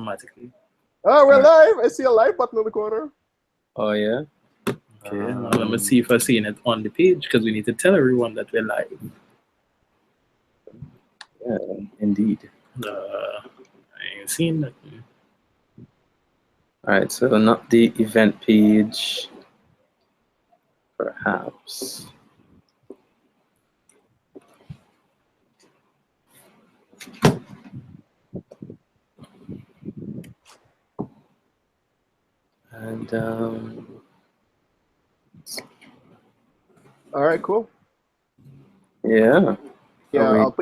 automatically. Oh, we're live. I see a live button in the corner. Oh, yeah? Okay, now let me see if I'm seeing it on the page because we need to tell everyone that we're live. Yeah, indeed. I ain't seen that. All right, so not the event page, perhaps. And All right, cool. yeah. Yeah, Oh,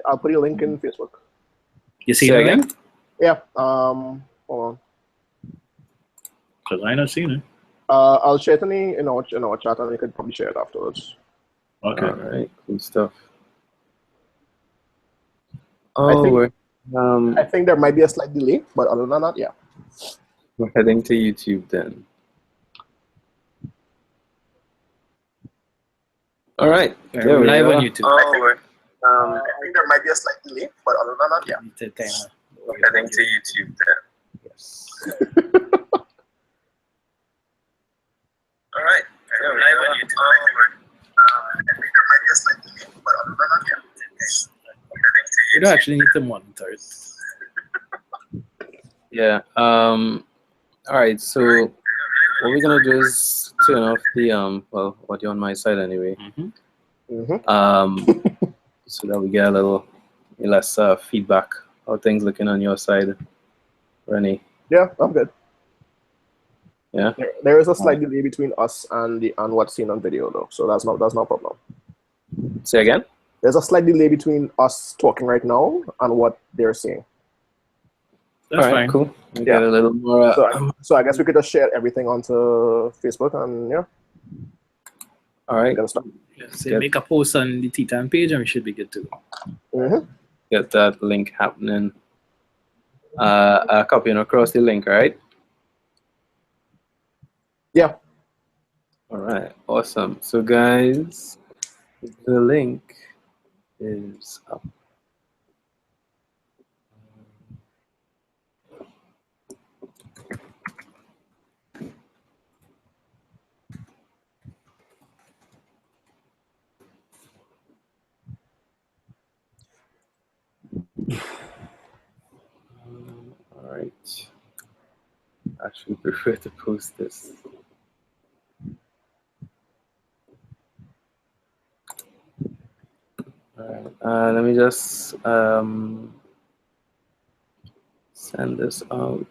I'll put a link in Facebook. You see Say it again? again? Yeah. Hold on. Because I not seen it. I'll share it in our chat, and you could probably share it afterwards. Okay. All right, cool stuff. I Oh, I think there might be a slight delay, but other than that, yeah. we're heading to YouTube then. All right. Yeah, there we're we live are. on YouTube. I think there might be a slight delay, but other than that, yeah. We need to kinda We're heading to YouTube then. Yes. All right. Yeah, we're live on YouTube. I think there might be a slight delay, but other than that, yeah. You don't actually need to monitor it. Yeah. All right. So what we're gonna do is turn off the well, audio on my side anyway. So that we get a little less feedback. How things looking on your side, Rennie? Yeah, I'm good. Yeah. There is a slight delay between us and what's seen on video, though, so that's no problem. Say again? There's a slight delay between us talking right now and what they're seeing. That's All right, fine. cool. We get a little more. So I guess we could just share everything onto Facebook, and yeah. All right. Gonna start. Yeah, so make a post on the TTAN page and we should be good to go. Get that link happening. Copying across the link, right? Yeah. All right, awesome. So guys, the link is up. All right. I actually prefer to post this. All right. Let me just send this out.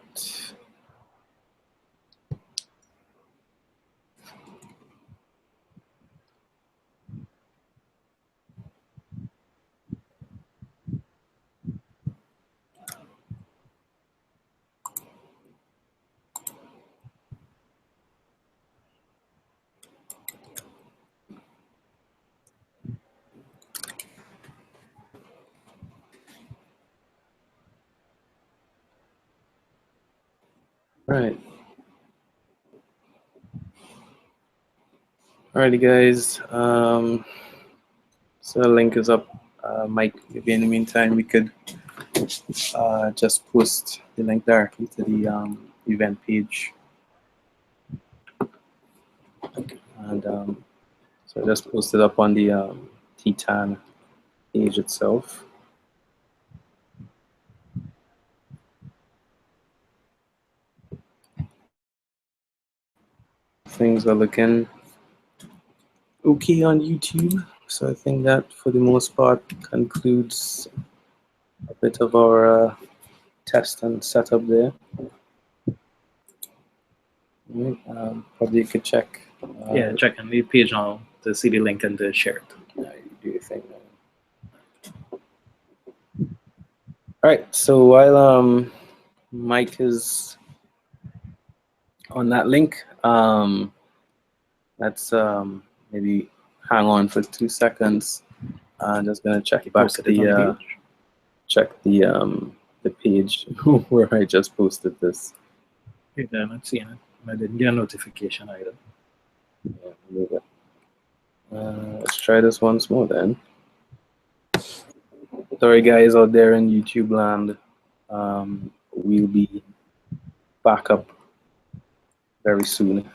Right. Alrighty, guys. So the link is up. Mike, maybe in the meantime, we could just post the link directly to the event page. And so I just posted up on the TTAN page itself. Things are looking okay on YouTube. So I think that for the most part concludes a bit of our test and setup there. Probably you could check. Yeah, check on the page now to see the link and to share it. Yeah, you do your thing. All right, so while Mike is on that link, let's maybe hang on for 2 seconds. I'm just gonna check back the page where I just posted this. Yeah, I'm not seeing it. I didn't get a notification either. Yeah, move it. Let's try this once more then. Sorry guys out there in YouTube land. we'll be back up very soon.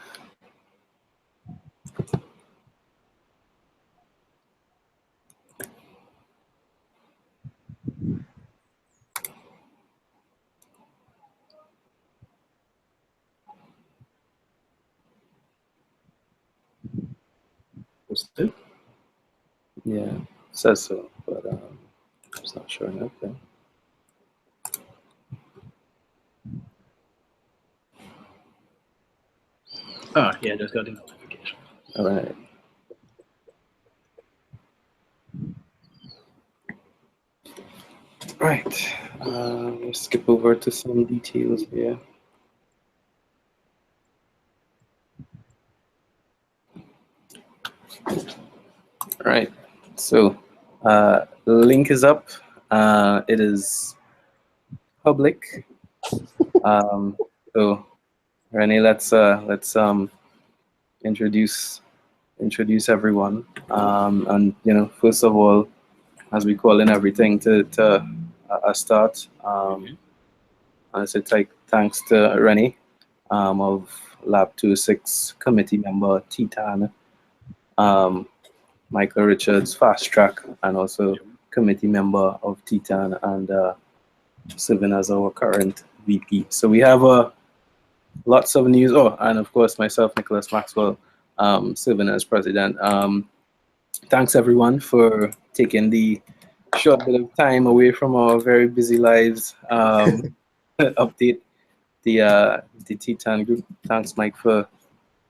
Posted? Yeah, says so, but it's not showing up there. Oh, yeah, just got the notification. All right. Right. Let's skip over to some details here. All right. So, link is up. It is public. So, Renee, let's introduce everyone. And first of all, as we call in everything to a start, I say thanks to Rennie of Lab 206 committee member TTAN, Michael Richards Fast Track, and also committee member of TTAN and serving as our current VP. So we have lots of news. Oh, and of course myself, Nicholas Maxwell, serving as president. Thanks everyone for taking the short bit of time away from our very busy lives. Update the TTAN group. Thanks, Mike, for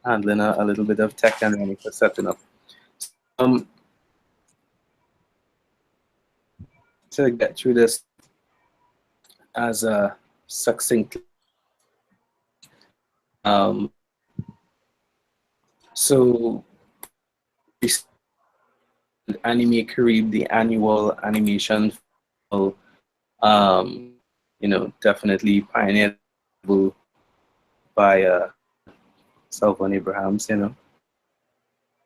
handling a little bit of tech and Rennie for setting up. To get through this as a succinct. So Animae Caribe, the annual animation festival, definitely pioneered by Salvan Abrahams, in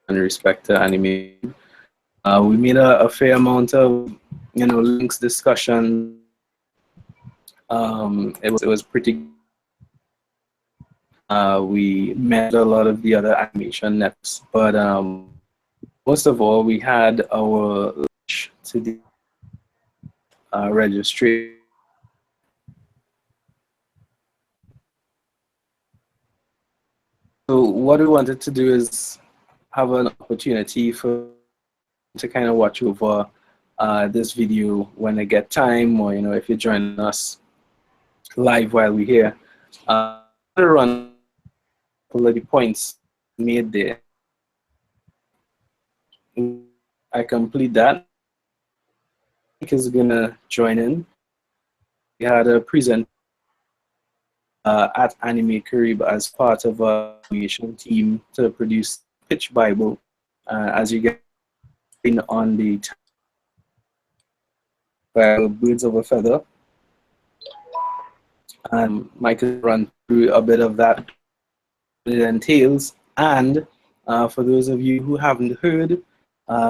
respect to animation. We made a fair amount of, links discussion. It was pretty. We met a lot of the other animation nets, but most of all, we had our launch to the registration. So what we wanted to do is have an opportunity to kind of watch over this video when I get time, or if you're joining us live while we're here. I'm gonna run a couple of the points made there. I complete that. Mike is gonna join in. We had a present at Animae Caribe as part of our animation team to produce Pitch Bible. As you get on the Birds of a Feather. Mike will run through a bit of that, what it entails. And for those of you who haven't heard,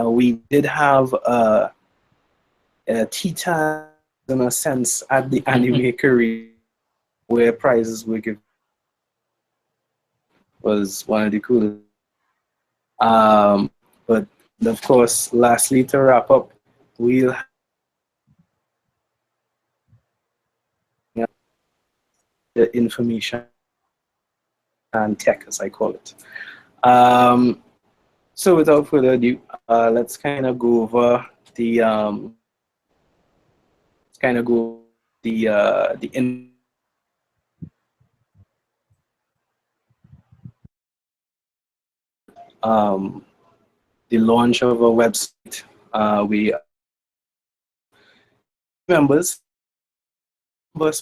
we did have a TTAN, in a sense, at the Animae Caribe, where prizes were given. Was one of the coolest. But of course, lastly, to wrap up, we'll have the information and tech, as I call it. So without further ado, let's kind of go over the the launch of a website. We members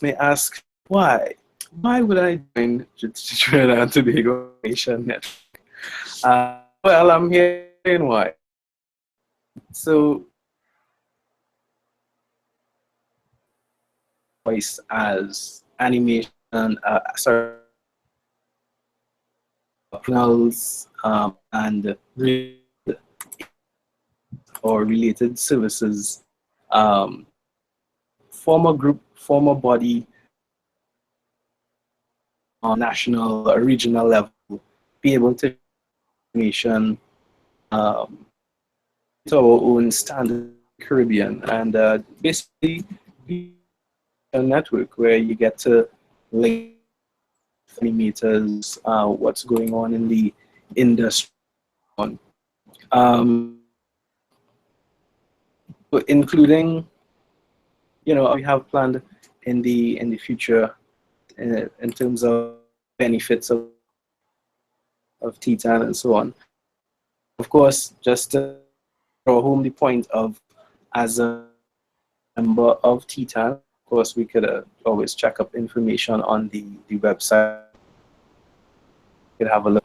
may ask, why would I join Trinidad and Tobago Nation Network? Well, I'm here in why. So, voice as animation, panels, and or related services. Former group, former body, on national or regional level, be able to share information to our own standard Caribbean, and basically be a network where you get to link meters, what's going on in the industry, including, we have planned in the future in terms of benefits of TTAN and so on. Of course, just to draw home the point of, as a member of TTAN, of course, we could always check up information on the website. You could have a look.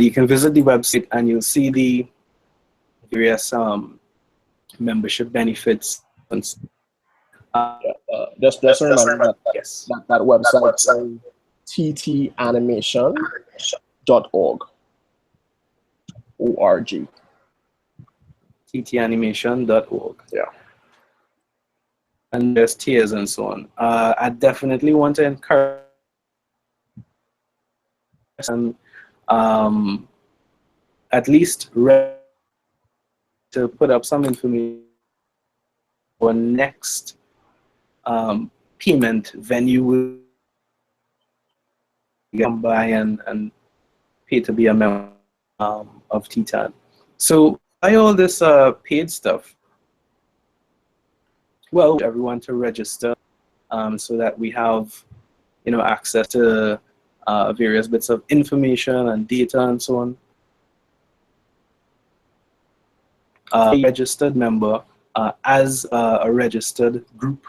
You can visit the website and you'll see the various membership benefits. Just remember that, yes, that website is ttanimation.org. O-R-G. ttanimation.org. Yeah. And there's tiers and so on. I definitely want to encourage and at least to put up some information for next payment venue will come by and pay to be a member of TTAN. So by all this paid stuff, well, everyone to register so that we have access to various bits of information and data and so on. A registered member as a registered group,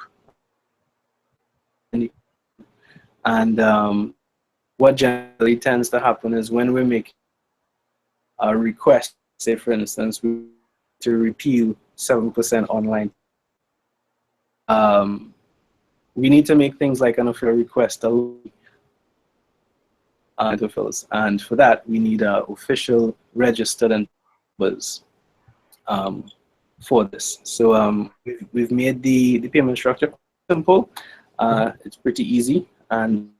and what generally tends to happen is when we make a request, say for instance, to repeal 7% online, we need to make things like an official request and for that we need official registered members for this. So we've made the payment structure simple. It's pretty easy and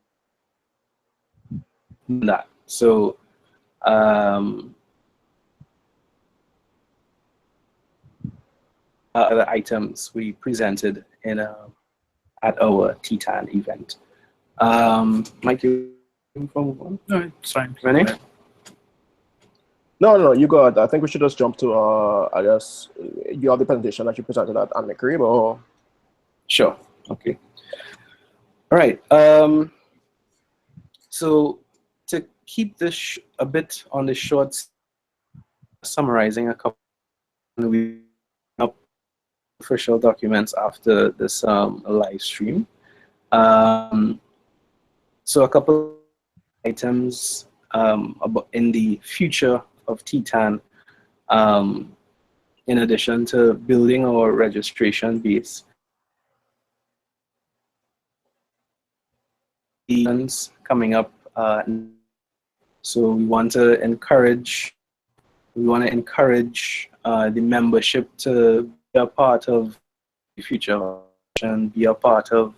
that. So other items we presented in at our TTAN event. Mike, you from one? No, it's fine. Renee? No, you go ahead. I think we should just jump to, I guess, you have the presentation that you presented at Caribe, or? Sure. Okay. All right. So to keep this a bit on the short, summarizing a couple of official documents after this live stream. So a couple of items about in the future of TTAN, in addition to building our registration base. Coming up, so we want to encourage the membership to be a part of the future and be a part of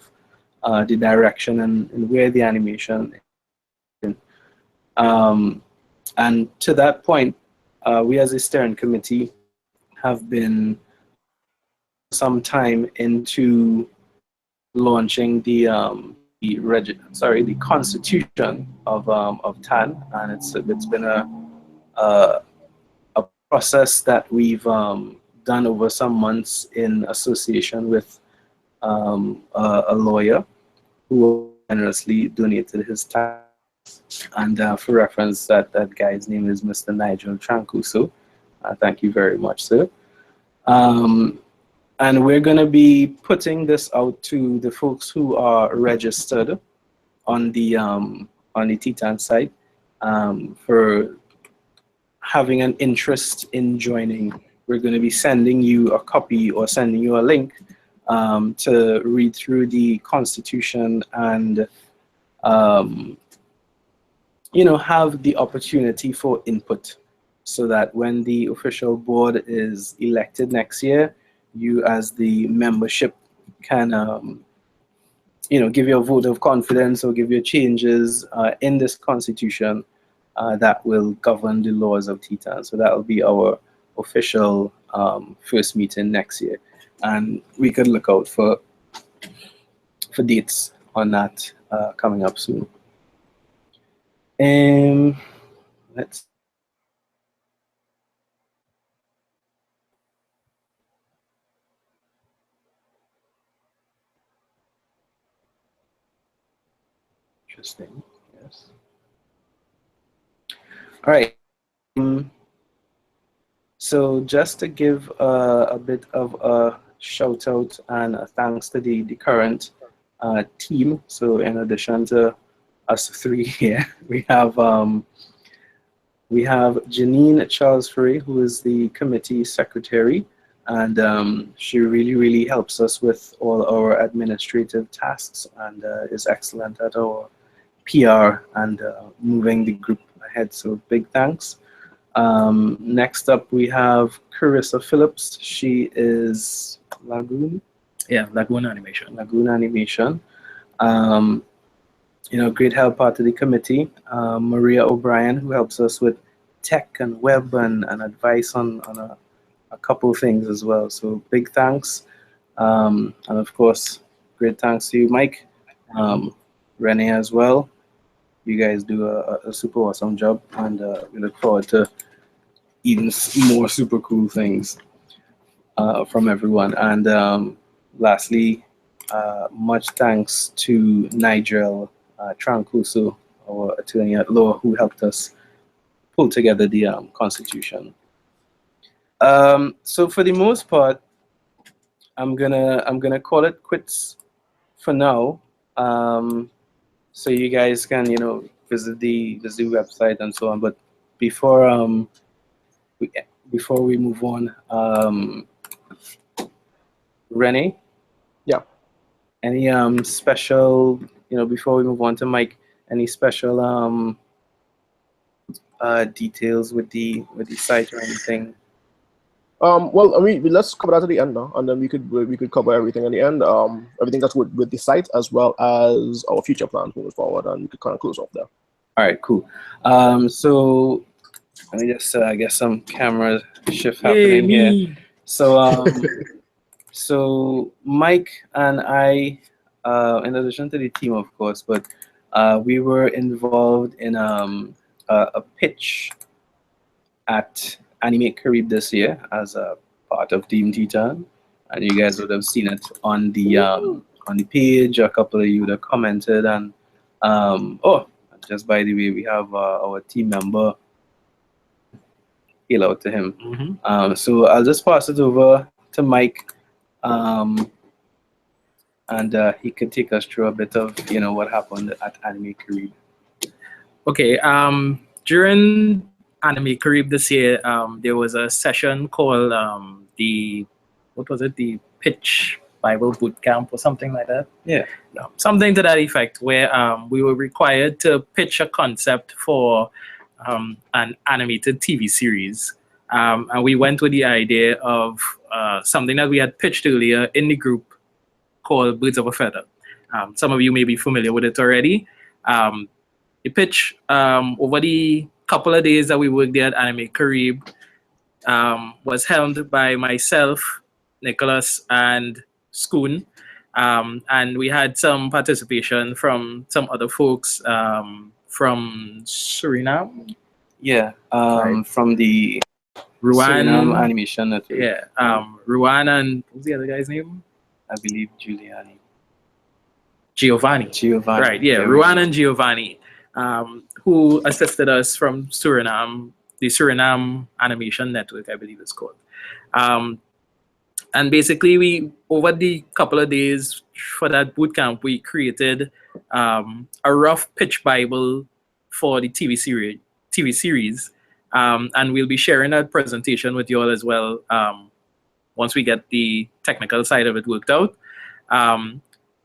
the direction and where the animation is. And to that point, we as a steering committee have been some time into launching the constitution of TAN, and it's been a process that we've done over some months in association with a lawyer who generously donated his time. And for reference, that guy's name is Mr. Nigel Trancuso. Thank you very much, sir. And we're going to be putting this out to the folks who are registered on the TTAN site for having an interest in joining. We're going to be sending you a copy or sending you a link to read through the Constitution and have the opportunity for input, so that when the official board is elected next year, you as the membership can give you a vote of confidence or give you changes in this constitution that will govern the laws of TTAN. So that will be our official first meeting next year, and we could look out for dates on that coming up soon. Let's interesting. Yes. All right. So just to give a bit of a shout out and a thanks to the current team. So in addition to us three here, we have Janine Charles Frey, who is the committee secretary, and she really helps us with all our administrative tasks and is excellent at our PR and moving the group ahead. So big thanks. Next up, we have Carissa Phillips. She is Lagoon. Yeah, Lagoon Animation. Lagoon Animation. Great help out to the committee. Maria O'Brien, who helps us with tech and web and advice on a couple of things as well. So big thanks. And of course, great thanks to you, Mike. Renee as well. You guys do a super awesome job, and we look forward to even more super cool things from everyone. And lastly, much thanks to Nigel Trancuso, our attorney at law, who helped us pull together the Constitution. So for the most part, I'm gonna call it quits for now. So you guys can visit the website and so on. But before we move on, Renee. Yeah. Any special before we move on to Mike? Any special details with the site or anything? Well, I mean, let's cover that at the end now, and then we could cover everything at the end. Everything that's with the site as well as our future plans moving forward, and we could kind of close off there. All right, cool. So let me just get some camera shift happening here. So so Mike and I, in addition to the team, of course, but we were involved in a pitch at Animae Caribe this year as a part of Team TTAN, and you guys would have seen it on the page. A couple of you would have commented, and oh, just by the way, we have our team member. Hail out to him. Mm-hmm. So I'll just pass it over to Mike, and he can take us through a bit of what happened at Animae Caribe. Okay. During Animae Caribe this year, there was a session called the Pitch Bible Boot Camp or something like that. Yeah. No, something to that effect, where we were required to pitch a concept for an animated TV series. And we went with the idea of something that we had pitched earlier in the group called Birds of a Feather. Some of you may be familiar with it already. The pitch over the couple of days that we worked there at Animae Caribe was helmed by myself, Nicholas, and Schoon. And we had some participation from some other folks from Suriname. Yeah, Right. from the Ruan. Suriname Animation Network. Yeah, Ruan and what's the other guy's name? I believe Giovanni. Right, yeah, Ruan and Giovanni, who assisted us from Suriname, the Suriname Animation Network, I believe it's called. And basically, we over the couple of days for that boot camp, we created a rough pitch Bible for the TV series, and we'll be sharing that presentation with you all as well once we get the technical side of it worked out.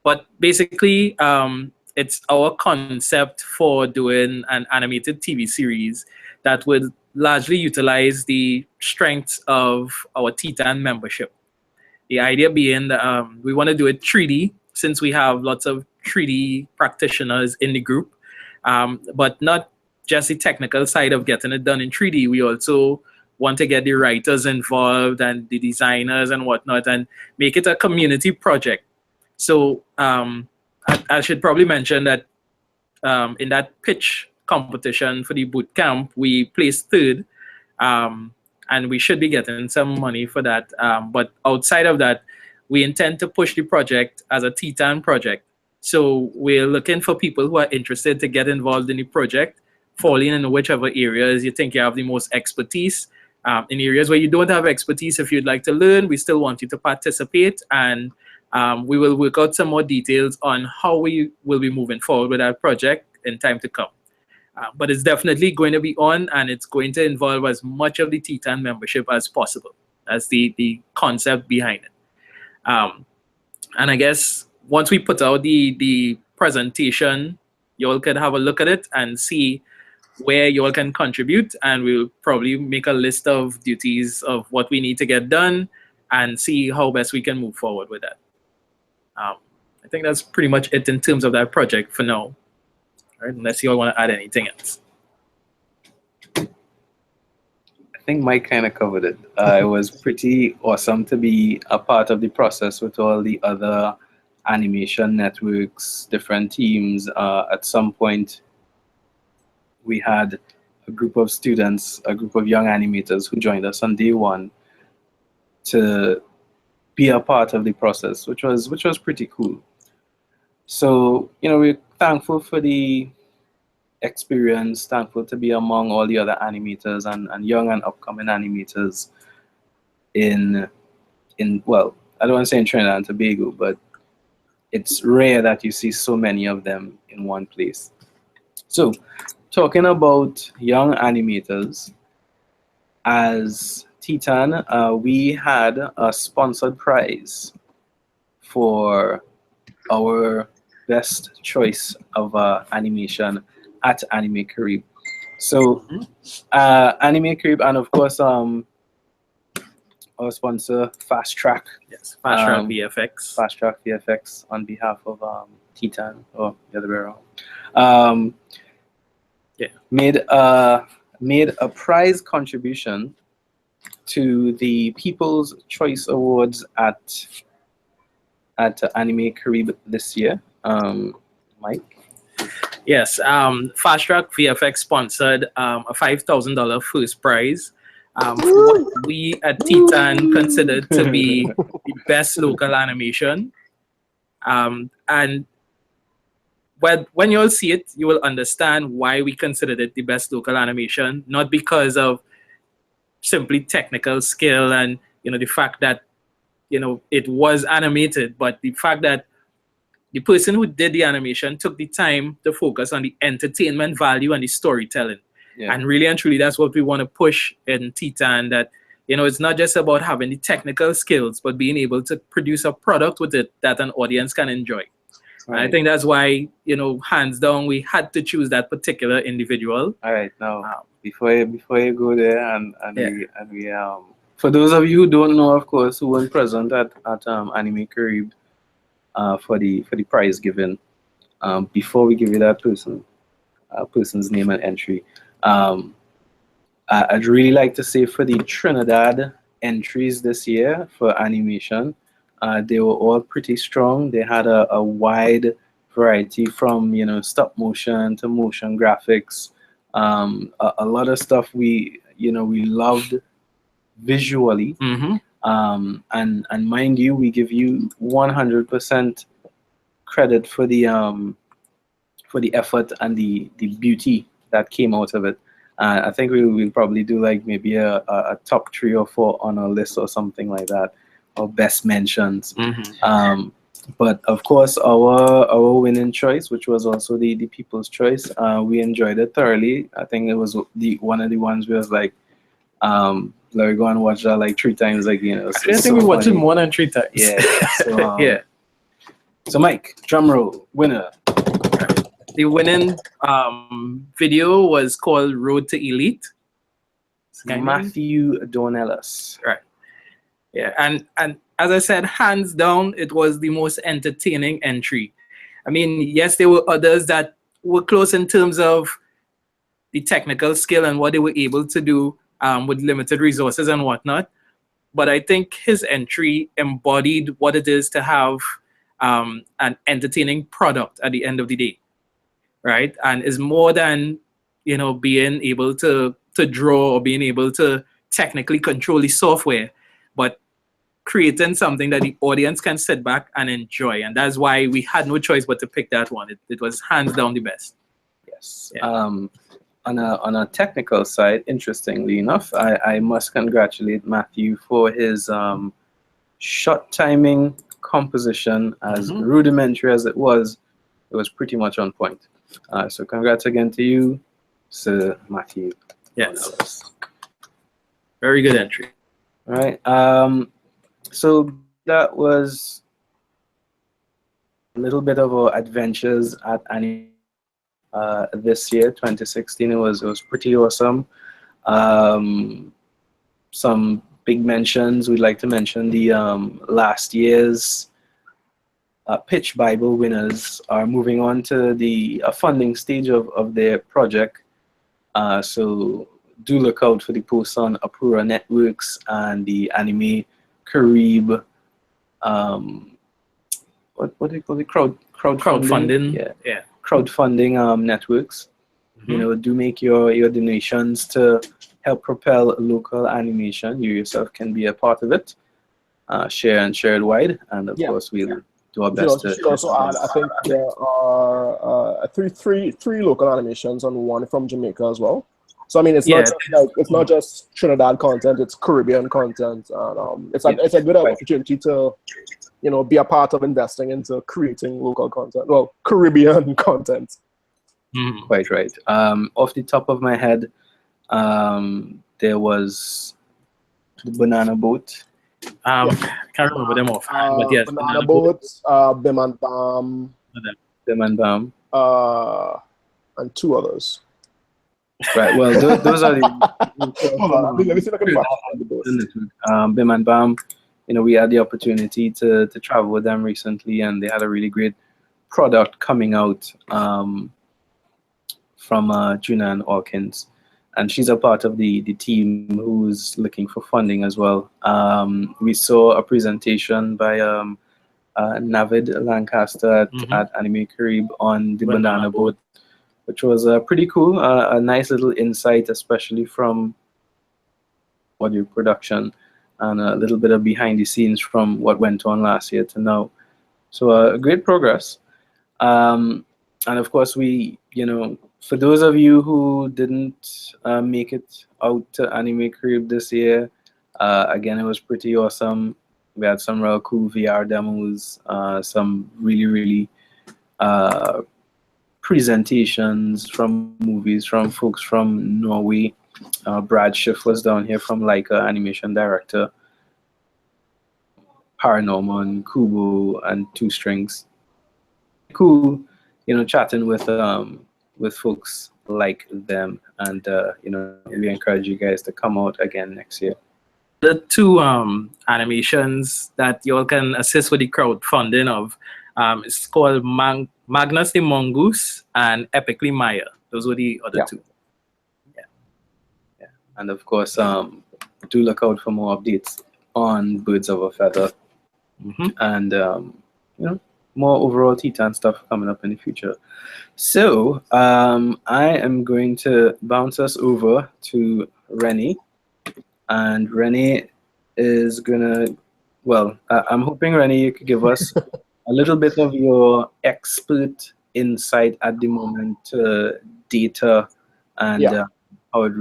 But basically, it's our concept for doing an animated TV series that would largely utilize the strengths of our TTAN membership. The idea being that we want to do it 3D, since we have lots of 3D practitioners in the group, but not just the technical side of getting it done in 3D. We also want to get the writers involved and the designers and whatnot, and make it a community project. So I should probably mention that in that pitch competition for the boot camp, we placed third, and we should be getting some money for that. But outside of that, we intend to push the project as a TTAN project. So we're looking for people who are interested to get involved in the project, falling in whichever areas you think you have the most expertise. In areas where you don't have expertise, if you'd like to learn, we still want you to participate, and we will work out some more details on how we will be moving forward with that project in time to come. But it's definitely going to be on, and it's going to involve as much of the TTAN membership as possible. That's the concept behind it. And I guess once we put out the presentation, you all could have a look at it and see where you all can contribute, and we'll probably make a list of duties of what we need to get done and see how best we can move forward with that. I think that's pretty much it in terms of that project for now. Right, unless you all want to add anything else. I think Mike kind of covered it. It was pretty awesome to be a part of the process with all the other animation networks, different teams. At some point, we had a group of students, a group of young animators who joined us on day one to be a part of the process, which was pretty cool. So, we're thankful for the experience, thankful to be among all the other animators and young and upcoming animators in well, I don't want to say in Trinidad and Tobago, but it's rare that you see so many of them in one place. So, talking about young animators, as TTAN, we had a sponsored prize for our best choice of animation at Animae Caribe. So, Animae Caribe, and of course, our sponsor, Fast Track. Yes, Fast Track VFX. Fast Track VFX on behalf of TTAN, or the other way around. Made a prize contribution to the People's Choice Awards at Animae Caribe this year. Mike? Yes, Fast Track VFX sponsored a $5,000 first prize. What we at TTAN considered to be the best local animation. And when you'll see it, you will understand why we considered it the best local animation, not because of simply technical skill and the fact that it was animated, but the fact that the person who did the animation took the time to focus on the entertainment value and the storytelling. Yeah. And really and truly, that's what we want to push in TTAN, that it's not just about having the technical skills, but being able to produce a product with it that an audience can enjoy. Right. And I think that's why, hands down, we had to choose that particular individual. All right, now before you go there, and we for those of you who don't know, of course, who weren't present at Animae Caribe for the prize giving, before we give you that person's name and entry, I'd really like to say for the Trinidad entries this year for animation, they were all pretty strong. They had a wide variety from stop motion to motion graphics. A lot of stuff we loved visually. Mm-hmm. And mind you, we give you 100% credit for the effort and the beauty that came out of it. I think we'll probably do like maybe a top 3 or 4 on a list or something like that, or best mentions. Mm-hmm. But of course, our winning choice, which was also the people's choice, we enjoyed it thoroughly. I think it was one of the ones where it was like, let me go and watch that like 3 times again. I think we watched it more than 3 times. Yeah. So, yeah. So Mike, drum roll, winner. The winning video was called Road to Elite. Matthew Dornelis. Right. Yeah, and as I said, hands down, it was the most entertaining entry. I mean, yes, there were others that were close in terms of the technical skill and what they were able to do with limited resources and whatnot. But I think his entry embodied what it is to have an entertaining product at the end of the day, right? And is more than, you know, being able to draw or being able to technically control the software, but creating something that the audience can sit back and enjoy. And that's why we had no choice but to pick that one. It was hands down the best. Yes. Yeah. On a technical side, interestingly enough, I must congratulate Matthew for his shot timing composition. As rudimentary as it was pretty much on point. So congrats again to you, Sir Matthew. Yes. Very good entry. All right. So that was a little bit of our adventures at Animae this year, 2016. It was pretty awesome. Some big mentions. We'd like to mention the last year's Pitch Bible winners are moving on to the funding stage of their project. So do look out for the posts on Apura Networks and the Animae Caribe. What do you call it? Crowdfunding. Yeah. Crowdfunding networks. You know, do make your donations to help propel local animation. You yourself can be a part of it. Share and share it wide, and of course we'll do our best to. Also add, I think there are three local animations and one from Jamaica as well. So I mean, it's not just Trinidad content; it's Caribbean content, and it's a good opportunity to, you know, be a part of investing into creating local content. Well, Caribbean content. Quite right. Off the top of my head, there was the Banana Boat. I can't remember them off, but yes, Banana Boat, Bim and Bam, and two others. Right. Well, those are the. Hold on, let me see if I can find the Bim and Bam. You know, we had the opportunity to travel with them recently, and they had a really great product coming out from Junan Hawkins, and she's a part of the team who's looking for funding as well. We saw a presentation by Navid Lancaster at Animae Caribe on the Banana Boat, which was pretty cool. A nice little insight, especially from audio production, and a little bit of behind the scenes from what went on last year to now. So great progress. And of course, we, you know, for those of you who didn't make it out to Animae Caribe this year, again, it was pretty awesome. We had some real cool VR demos, some really presentations from movies from folks from Norway. Brad Schiff was down here from Leica, animation director. Paranorman, Kubo, and Two Strings. Cool, you know, chatting with folks like them, and you know, we encourage you guys to come out again next year. The two animations that y'all can assist with the crowdfunding of, it's called Magnus the Mongoose and Epically Maya. Those were the other two. Yeah. And of course, do look out for more updates on Birds of a Feather, and you know, more overall TTAN stuff coming up in the future. So I am going to bounce us over to Rennie, and Rennie is gonna, well, I'm hoping Rennie, you could give us a little bit of your expert insight at the moment to data and how it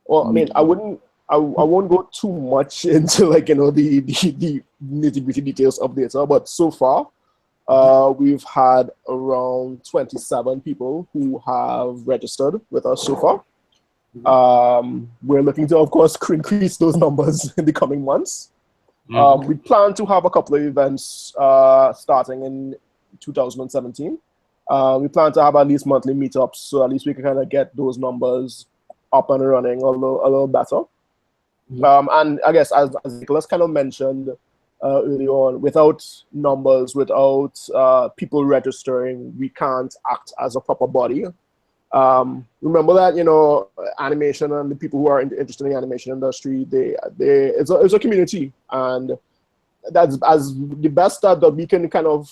well, I mean, I won't go too much into, like, you know, the nitty-gritty details of data, but so far we've had around 27 people who have registered with us so far. We're looking to, of course, increase those numbers in the coming months. We plan to have a couple of events starting in 2017. We plan to have at least monthly meetups, so at least we can kind of get those numbers up and running a little better. And I guess, as Nicholas kind of mentioned, early on. Without numbers, without people registering, we can't act as a proper body. Remember that, you know, animation and the people who are interested in the animation industry, it's a community, and that's as the best that we can kind of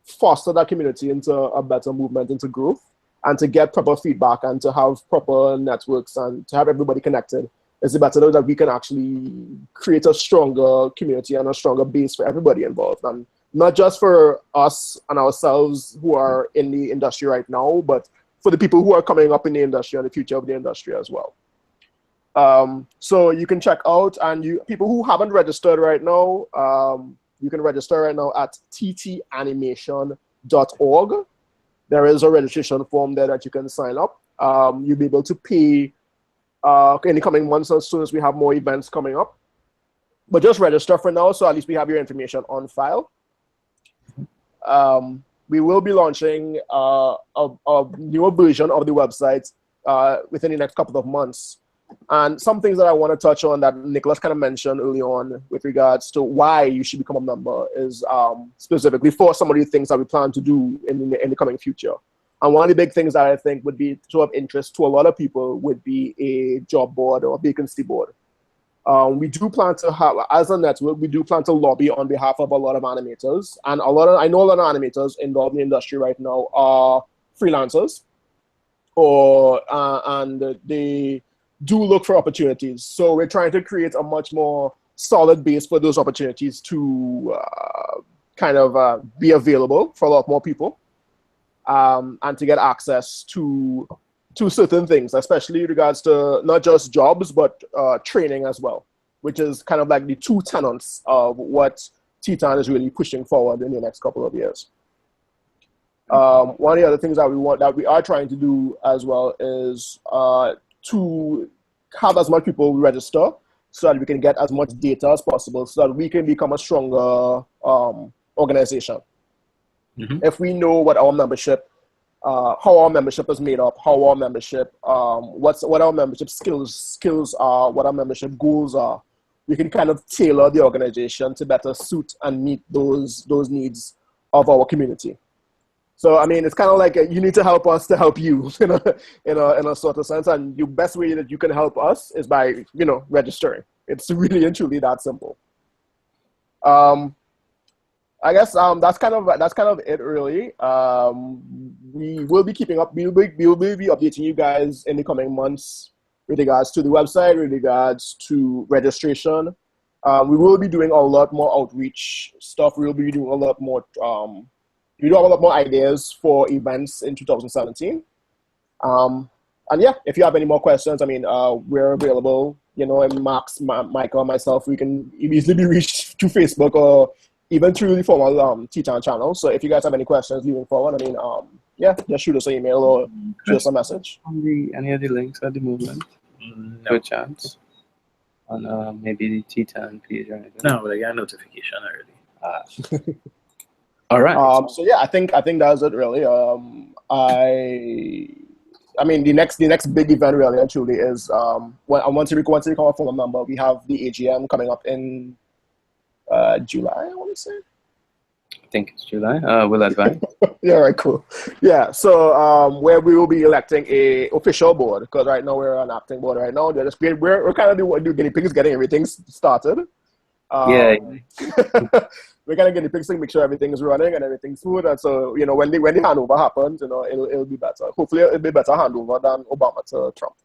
foster that community into a better movement, into growth, and to get proper feedback and to have proper networks and to have everybody connected. It's better that we can actually create a stronger community and a stronger base for everybody involved, and not just for us and ourselves who are in the industry right now, but for the people who are coming up in the industry and the future of the industry as well. So you can check out, and people who haven't registered right now, you can register right now at ttanimation.org. There is a registration form there that you can sign up. You'll be able to pay in the coming months as soon as we have more events coming up. But just register for now, so at least we have your information on file. We will be launching a newer version of the website within the next couple of months. And some things that I want to touch on that Nicholas kind of mentioned early on with regards to why you should become a member is specifically for some of the things that we plan to do in the coming future. And one of the big things that I think would be of interest to a lot of people would be a job board or a vacancy board. We do plan to have, as a network, we do plan to lobby on behalf of a lot of animators. And I know a lot of animators involved in the industry right now are freelancers, and they do look for opportunities. So we're trying to create a much more solid base for those opportunities to be available for a lot more people, and to get access to certain things, especially in regards to not just jobs, but training as well, which is kind of like the two tenets of what TTAN is really pushing forward in the next couple of years. One of the other things that we are trying to do as well is to have as much people register so that we can get as much data as possible so that we can become a stronger organization. Mm-hmm. If we know what our membership, how our membership is made up, how our membership, what our membership skills are, what our membership goals are, we can kind of tailor the organization to better suit and meet those needs of our community. So, I mean, it's kind of like you need to help us to help you in a sort of sense. And the best way that you can help us is by, registering. It's really and truly that simple. I guess that's kind of it, really. We will be keeping up. We will be updating you guys in the coming months with regards to the website, with regards to registration. We will be doing a lot more outreach stuff. We will be doing a lot more. We do have a lot more ideas for events in 2017. And yeah, if you have any more questions, I mean, we're available. And Max, Michael, myself, we can easily be reached through Facebook or even through the formal TTAN channel. So if you guys have any questions moving forward, I mean, yeah, just shoot us an email or shoot us a message. Any of the links at the moment? No chance. On maybe the TTAN page or anything? No, but I got a notification already. All right. So yeah, I think that's it, really. I mean, the next big event, really and truly, is once you become a former member, we have the AGM coming up in July, I want to say. I think it's July. We'll advise. Yeah, right, cool. Yeah, so where we will be electing a official board, because right now we're an acting board right now. We're kind of the guinea pigs getting everything started. Yeah. We're gonna get the pigs to make sure everything is running and everything's smooth. And so, when the handover happens, it'll be better. Hopefully, it'll be better handover than Obama to Trump.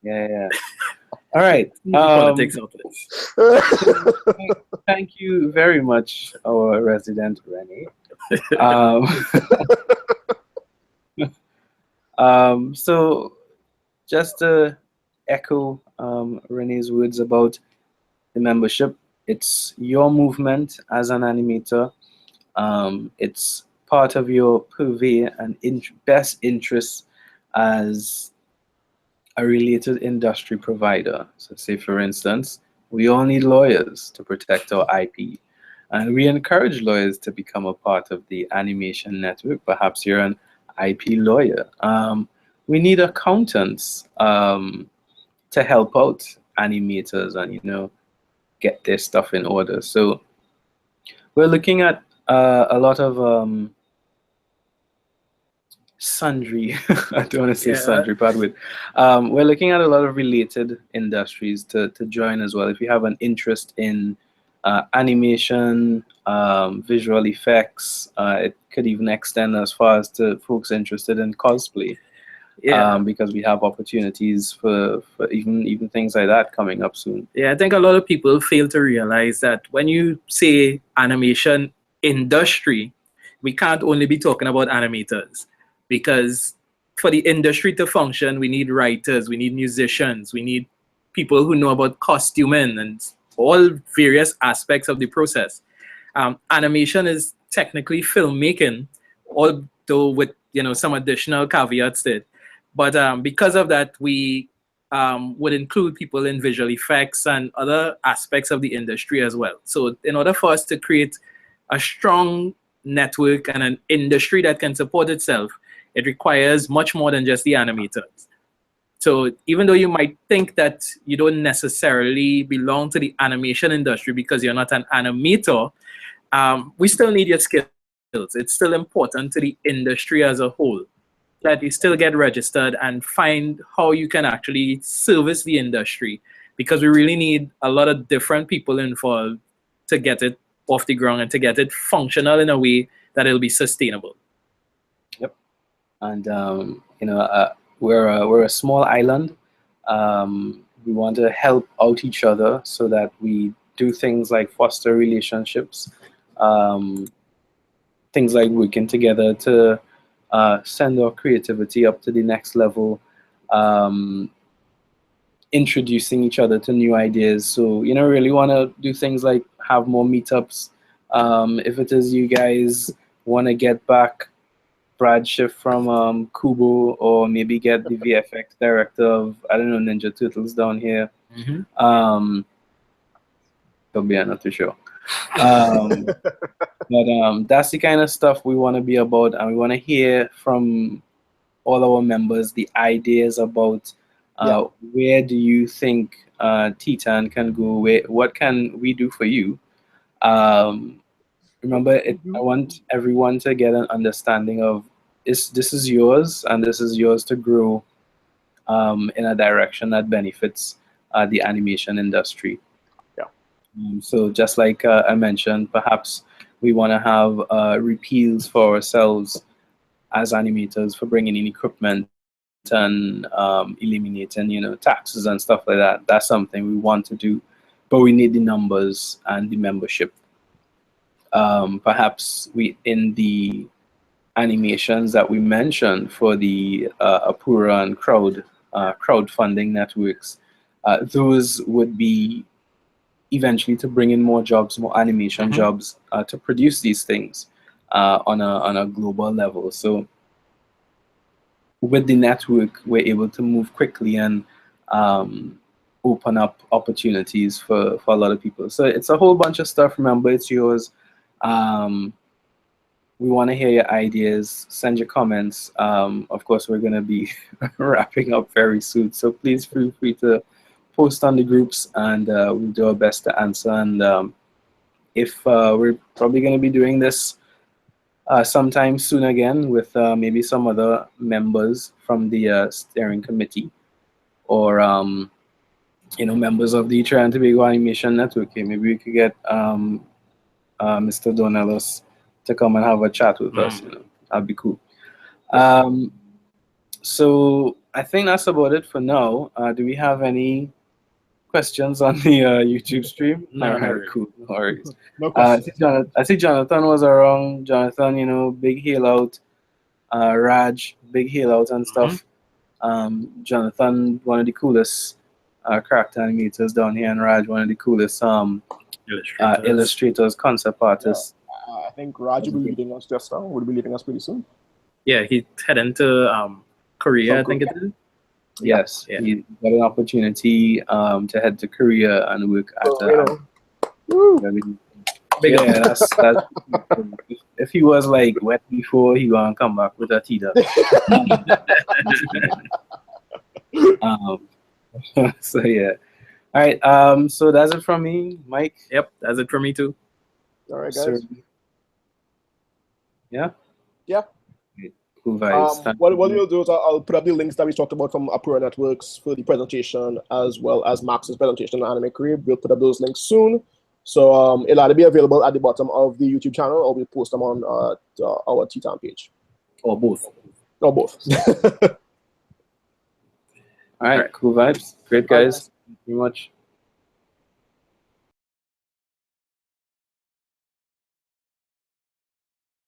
Yeah. All right. Politics of this. Thank you very much, our resident Renee. So, just to echo Renee's words about the membership, it's your movement as an animator. It's part of your purvey and best interests as a related industry provider. So say, for instance, we all need lawyers to protect our IP. And we encourage lawyers to become a part of the animation network. Perhaps you're an IP lawyer. We need accountants to help out animators and get their stuff in order. So we're looking at a lot of sundry. I don't want to say sundry, but we're looking at a lot of related industries to join as well. If you have an interest in animation, visual effects, it could even extend as far as to folks interested in cosplay. Because we have opportunities for even things like that coming up soon. Yeah, I think a lot of people fail to realize that when you say animation industry, we can't only be talking about animators, because for the industry to function, we need writers, we need musicians, we need people who know about costuming and all various aspects of the process. Animation is technically filmmaking, although with some additional caveats to it. But because of that, we would include people in visual effects and other aspects of the industry as well. So in order for us to create a strong network and an industry that can support itself, it requires much more than just the animators. So even though you might think that you don't necessarily belong to the animation industry because you're not an animator, we still need your skills. It's still important to the industry as a whole that you still get registered and find how you can actually service the industry, because we really need a lot of different people involved to get it off the ground and to get it functional in a way that it'll be sustainable. Yep. And we're a small island. We want to help out each other so that we do things like foster relationships, things like working together to send our creativity up to the next level, introducing each other to new ideas. So really want to do things like have more meetups. If it is you guys want to get back Brad Schiff from Kubo, or maybe get the VFX director of, I don't know, Ninja Turtles down here. Probably I'm not too sure. But that's the kind of stuff we want to be about, and we want to hear from all our members the ideas about where do you think TTAN can go, what can we do for you. Remember, I want everyone to get an understanding of this is yours, and this is yours to grow in a direction that benefits the animation industry. So just like I mentioned, perhaps we want to have repeals for ourselves as animators for bringing in equipment and eliminating, taxes and stuff like that. That's something we want to do, but we need the numbers and the membership. Perhaps in the animations that we mentioned for the Apura and crowdfunding networks, those would be eventually to bring in more jobs, more animation jobs, to produce these things on a global level. So with the network, we're able to move quickly and open up opportunities for a lot of people. So it's a whole bunch of stuff. Remember, it's yours. We want to hear your ideas. Send your comments. Of course, we're going to be wrapping up very soon. So please feel free to post on the groups, and we'll do our best to answer. And if we're probably going to be doing this sometime soon again with maybe some other members from the steering committee, or members of the Trinidad and Tobago Animation Network. Maybe we could get Mr. Donellos to come and have a chat with us. That'd be cool. So I think that's about it for now. Do we have any questions on the YouTube stream? No, cool. No worries. No I questions. see Jonathan was around. Jonathan, big hail out. Raj, big hail out and stuff. Jonathan, one of the coolest character animators down here, and Raj, one of the coolest illustrators, concept artists. I think Raj will be leading us just now. Will be leading us pretty soon. Yeah, he's heading to Korea, I think it is. Yes, he got an opportunity to head to Korea and work at that's if he was like wet before, he gonna come back with a Tita. So yeah, All right. So that's it from me, Mike. Yep, that's it for me too. All right, Sir. guys. Yeah. Yeah. Cool vibes. Thank What you. we'll do is I'll put up the links that we talked about from Apura Networks for the presentation, as well as Max's presentation on Anime Caribe. We'll put up those links soon. So it'll either be available at the bottom of the YouTube channel, or we'll post them on our TTAN page. Or both. Or both. All right. Cool vibes. Great, guys. Thank you very much.